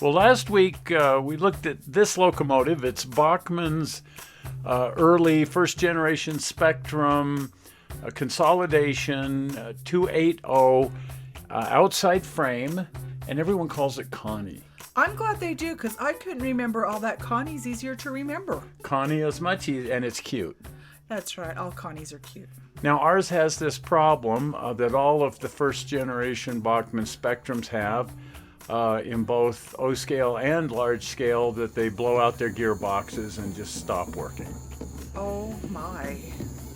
Well, last week we looked at this locomotive. It's Bachmann's early first-generation Spectrum Consolidation 280 outside frame, and everyone calls it Connie. I'm glad they do, because I couldn't remember all that. Connie's easier to remember. Connie is much easier, and it's cute. That's right. All Connies are cute. Now, ours has this problem that all of the first-generation Bachmann Spectrums have in both O-scale and large scale, that they blow out their gearboxes and just stop working. Oh, my.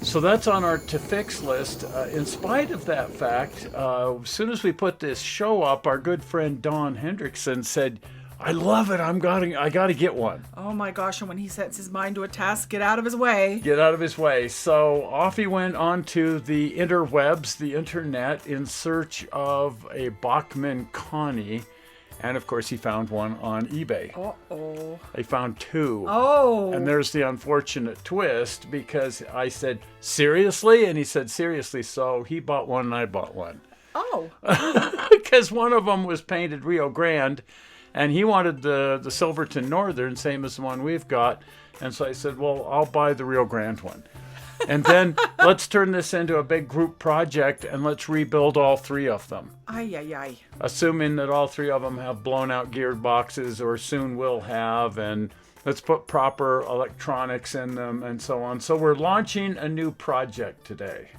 So that's on our to fix list. In spite of that fact, as soon as we put this show up, our good friend Don Hendrickson said, I love it. I got to get one. Oh my gosh, and when he sets his mind to a task, get out of his way. Get out of his way. So off he went onto the interwebs, the internet, in search of a Bachmann Connie. And of course, he found one on eBay. Uh-oh. They found two. Oh. And there's the unfortunate twist, because I said, seriously? And he said, seriously. So he bought one and I bought one. Oh. Because one of them was painted Rio Grande, and he wanted the Silverton Northern, same as the one we've got. And so I said, well, I'll buy the Rio Grande one. And then let's turn this into a big group project, and let's rebuild all three of them. Ay, ay, ay. Assuming that all three of them have blown out geared boxes, or soon will have, and let's put proper electronics in them and so on. So we're launching a new project today.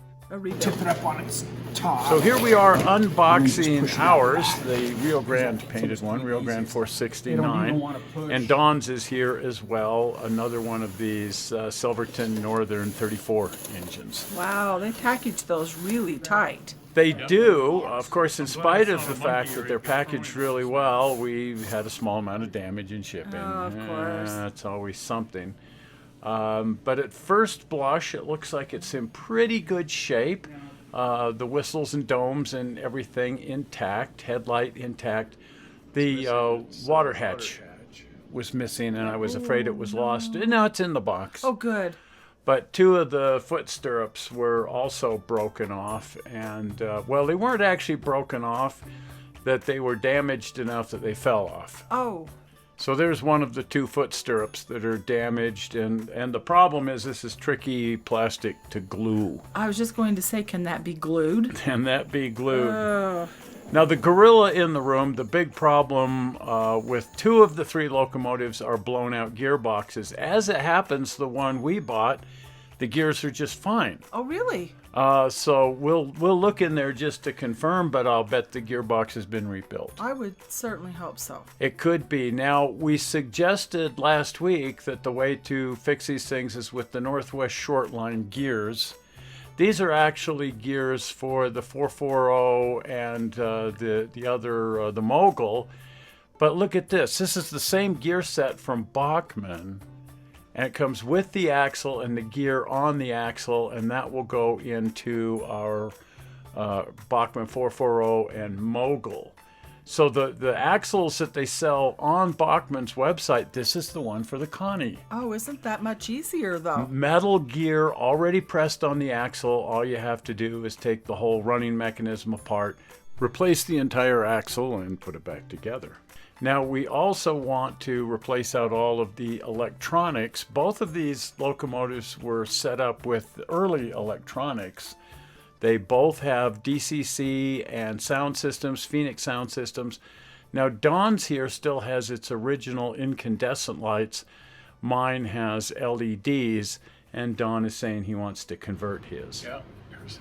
Tip it up on its top. So here we are unboxing ours, the Rio Grande painted one, Rio Grande 469. And Don's is here as well, another one of these Silverton Northern 34 engines. Wow, they package those really tight. They do. Of course, in spite of the fact that they're packaged really well, we had a small amount of damage in shipping. Oh, of course. That's always something. But at first blush, it looks like it's in pretty good shape. The whistles and domes and everything intact, headlight intact. The water hatch was missing, and I was afraid it was lost. And now it's in the box. Oh, good. But two of the foot stirrups were also broken off. And, well, they weren't actually broken off, that they were damaged enough that they fell off. Oh. So there's one of the two foot stirrups that are damaged, and the problem is this is tricky plastic to glue. I was just going to say, can that be glued? Can that be glued? Now the gorilla in the room, the big problem with two of the three locomotives are blown out gearboxes. As it happens, the one we bought, the gears are just fine. Oh, really? So we'll look in there just to confirm, but I'll bet the gearbox has been rebuilt. I would certainly hope so. It could be. Now, we suggested last week that the way to fix these things is with the Northwest Shortline gears. These are actually gears for the 440 and the other, the Mogul. But look at this. This is the same gear set from Bachmann. And it comes with the axle and the gear on the axle, and that will go into our Bachmann 440 and Mogul. So the axles that they sell on Bachmann's website, this is the one for the Connie. Oh, isn't that much easier, though? Metal gear already pressed on the axle. All you have to do is take the whole running mechanism apart, replace the entire axle, and put it back together. Now, we also want to replace out all of the electronics. Both of these locomotives were set up with early electronics. They both have DCC and sound systems, Phoenix sound systems. Now, Don's here still has its original incandescent lights. Mine has LEDs, and Don is saying he wants to convert his. Yeah.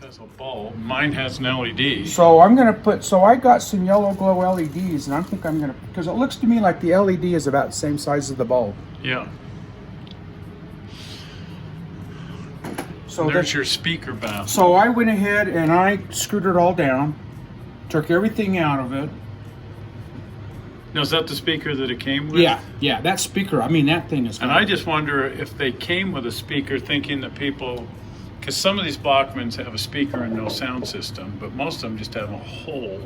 Has a bulb. Mine has an LED. So I'm gonna I got some yellow glow LEDs, and I think I'm gonna, because it looks to me like the LED is about the same size as the bulb. Yeah. So there's your speaker baffle. So I went ahead and I screwed it all down, took everything out of it. Now, is that the speaker that it came with? Yeah, that speaker, I mean, that thing is. And I just wonder if they came with a speaker thinking that people, because some of these Bachmanns have a speaker and no sound system, but most of them just have a hole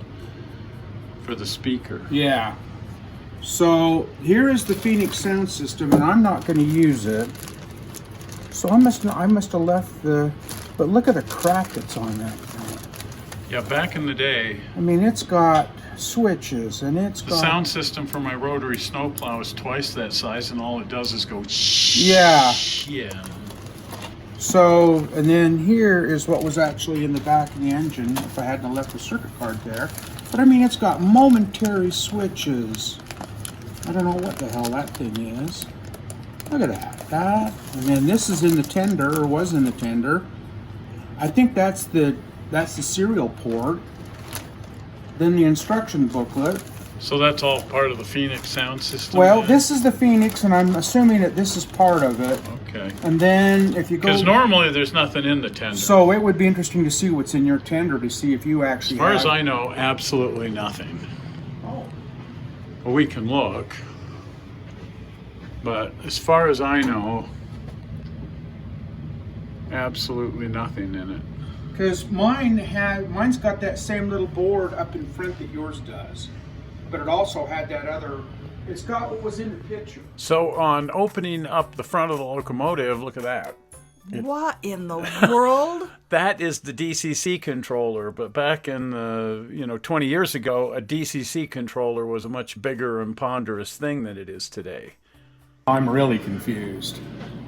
for the speaker. Yeah. So here is the Phoenix sound system, and I'm not going to use it. So I must have left the, but look at the crack that's on that thing. Yeah, back in the day, I mean, it's got switches and it's the got... sound system for my rotary snowplow is twice that size, and all it does is go Yeah. Yeah. So, and then here is what was actually in the back of the engine if I hadn't left the circuit card there. But I mean, it's got momentary switches. I don't know what the hell that thing is. Look at that. And then this is in the tender, or was in the tender. I think that's the serial port. Then the instruction booklet. So that's all part of the Phoenix sound system? Well, then? this is the Phoenix, and I'm assuming that this is part of it. Okay. And then if you go... Because normally there's nothing in the tender. So it would be interesting to see what's in your tender to see if you actually As far have... as I know, absolutely nothing. Oh. Well, we can look. But as far as I know, absolutely nothing in it. Because mine's got that same little board up in front that yours does. But it also had that other... It's got what was in the picture. So on opening up the front of the locomotive, look at that. What in the world? That is the DCC controller, but back in the, 20 years ago, a DCC controller was a much bigger and ponderous thing than it is today. I'm really confused.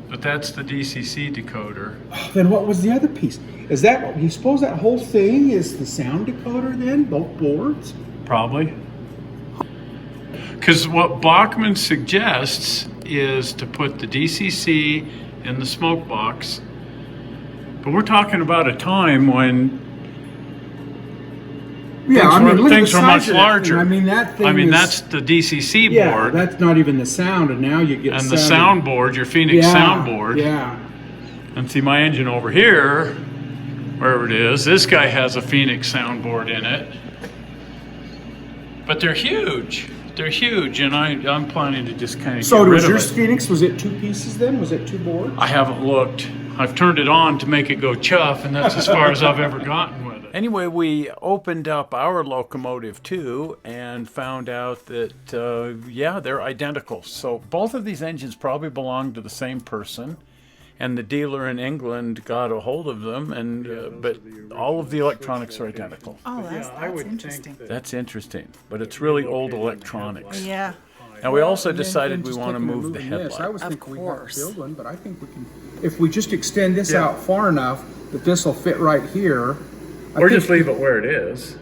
But that's the DCC decoder. Then what was the other piece? Is that, you suppose that whole thing is the sound decoder then? Both boards? Probably. Because what Bachmann suggests is to put the DCC in the smoke box. But we're talking about a time when things were much larger. I mean, that thing that's the DCC board. That's not even the sound, and now you get and the soundboard, your Phoenix soundboard. Yeah. And see my engine over here, wherever it is, this guy has a Phoenix soundboard in it. But they're huge. They're huge, and I'm planning to just kind of So get rid was of yours it. Phoenix, was it 2 pieces then? Was it 2 boards? I haven't looked. I've turned it on to make it go chuff, and that's as far as I've ever gotten with it. Anyway, we opened up our locomotive too and found out that, they're identical. So both of these engines probably belong to the same person, and the dealer in England got a hold of them, and but all of the electronics are identical. Oh, that's interesting. That's interesting, but it's really old electronics. Yeah. Now we also And then decided we just want to taking and move the moving this. headlight. I was Of thinking we have course. to build one, but I think we can, if we just extend this out far enough that this will fit right here. Or just leave it where it is.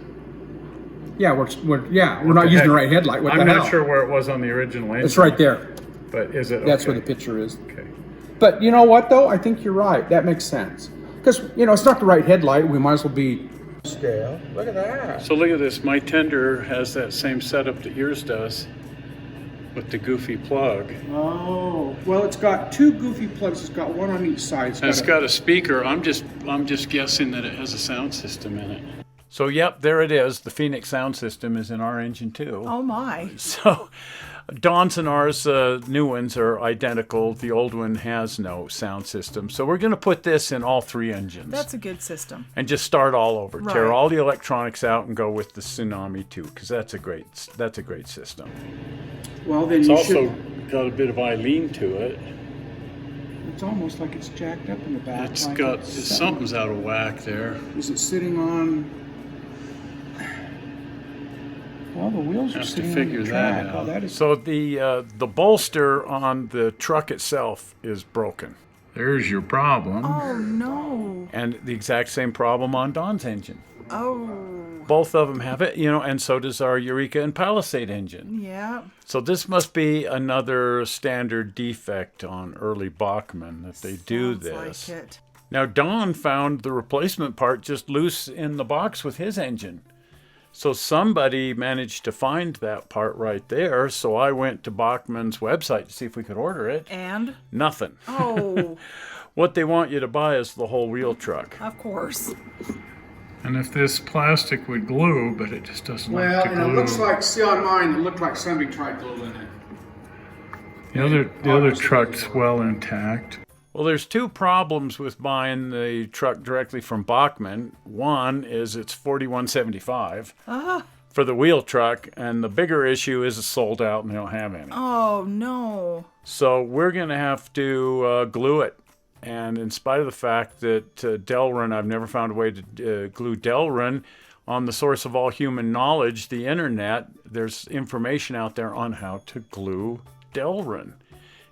Yeah, we're not using the right headlight. What the I'm hell? not sure where it was on the original engine. It's right there. But is it? That's okay. where the picture is. Okay. But you know what, though? I think you're right. That makes sense. Because, it's not the right headlight. We might as well be scale. Look at that. So look at this. My tender has that same setup that yours does, with the goofy plug. Oh, well, it's got 2 goofy plugs. It's got one on each side. And it's got a speaker. I'm just guessing that it has a sound system in it. So yep, there it is. The Phoenix sound system is in our engine too. Oh my. So Don's and ours, new ones, are identical. The old one has no sound system. So we're going to put this in all 3 engines. That's a good system. And just start all over. Right. Tear all the electronics out and go with the Tsunami 2, because that's a great system. Well, then It's you also should... got a bit of Eileen to it. It's almost like it's jacked up in the back. It's like got it's something's out of whack there. Is it sitting on... Well, the wheels are Have to sitting figure on the that track. out. Oh, that is... So the bolster on the truck itself is broken. There's your problem. Oh no. And the exact same problem on Don's engine. Oh. Both of them have it, and so does our Eureka and Palisade engine. Yeah. So this must be another standard defect on early Bachmann that they do Sounds this. like it. Now Don found the replacement part just loose in the box with his engine. So somebody managed to find that part right there. So I went to Bachmann's website to see if we could order it. And? Nothing. Oh. What they want you to buy is the whole wheel truck. Of course. And if this plastic would glue, but it just doesn't Well, like to and glue. it looks like, see on mine, it looked like somebody tried gluing it. The other truck's well intact. Well, there's 2 problems with buying the truck directly from Bachmann. One is it's $41.75 for the wheel truck, and the bigger issue is it's sold out and they don't have any. Oh no. So we're going to have to glue it. And in spite of the fact that Delrin, I've never found a way to glue Delrin, on the source of all human knowledge, the internet, there's information out there on how to glue Delrin.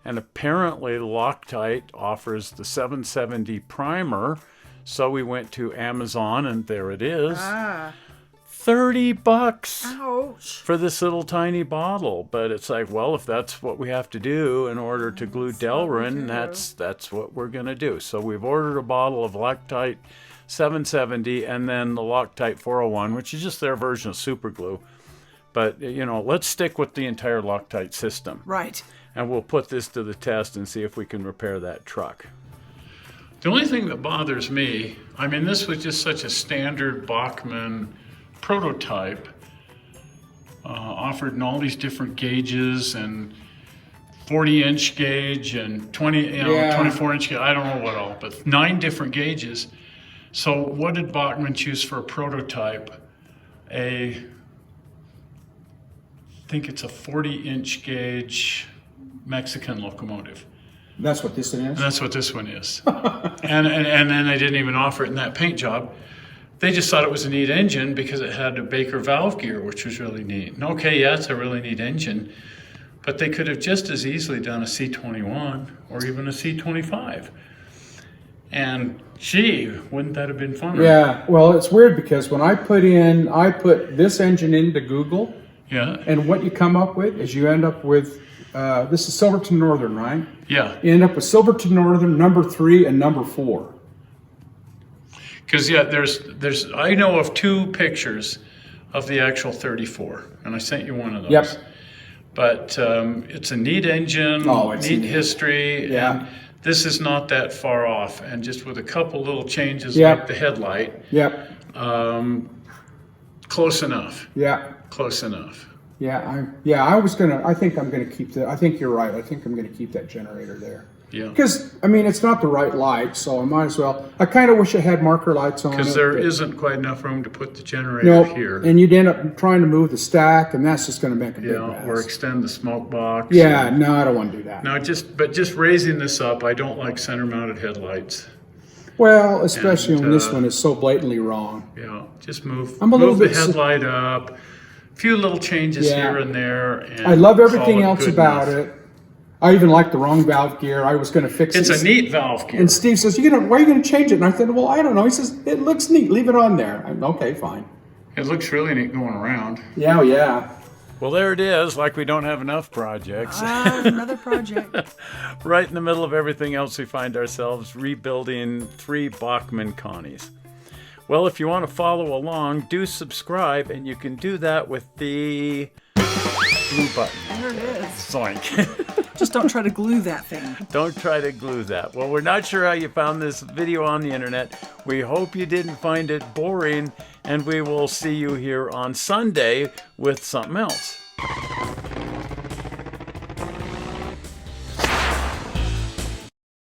And apparently Loctite offers the 770 primer. So we went to Amazon and there it is. $30 Ouch. for this little tiny bottle. But it's like, well, if that's what we have to do in order to glue Delrin, that's what we're going to do. So we've ordered a bottle of Loctite 770 and then the Loctite 401, which is just their version of super glue. But, you know, let's stick with the entire Loctite system. Right. And we'll put this to the test and see if we can repair that truck. The only thing that bothers me, I mean, this was just such a standard Bachmann prototype, offered in all these different gauges and 40-inch gauge and 24-inch gauge, I don't know what all, but 9 different gauges. So what did Bachmann choose for a prototype? I think it's a 40-inch gauge Mexican locomotive. That's what this one is? And that's what this one is. and then they didn't even offer it in that paint job. They just thought it was a neat engine because it had a Baker valve gear, which was really neat. And okay, yeah, it's a really neat engine, but they could have just as easily done a C21 or even a C25. And gee, wouldn't that have been fun? Yeah, well, it's weird because when I put this engine into Google, and what you come up with is you end up with, this is Silverton Northern, right? Yeah. You end up with Silverton Northern number 3 and number 4. Because there's I know of 2 pictures of the actual 34, and I sent you one of those. Yep. But it's a neat engine, neat history, and this is not that far off. And just with a couple little changes like the headlight, close enough. Yeah. Close enough. I think I'm gonna keep that. I think you're right. I think I'm gonna keep that generator there. Yeah. Because, I mean, it's not the right light, so I might as well. I kind of wish it had marker lights on it. Because there isn't quite enough room to put the generator here. And you'd end up trying to move the stack, and that's just going to make a big mess. Or extend the smoke box. Yeah, no, I don't want to do that. No, just raising this up, I don't like center-mounted headlights. Well, especially when this one is so blatantly wrong. Yeah, just move the headlight up. A few little changes here and there. And I love everything else about it. I even like the wrong valve gear. I was going to fix it. It's a neat valve gear. And Steve says, why are you going to change it? And I said, well, I don't know. He says, it looks neat. Leave it on there. Okay, fine. It looks really neat going around. Yeah. Well, there it is. Like we don't have enough projects. Another project. Right in the middle of everything else, we find ourselves rebuilding 3 Bachmann Connies. Well, if you want to follow along, do subscribe, and you can do that with the blue button. There it is. Zoink. Just don't try to glue that thing. Don't try to glue that. Well, we're not sure how you found this video on the internet. We hope you didn't find it boring, and we will see you here on Sunday with something else.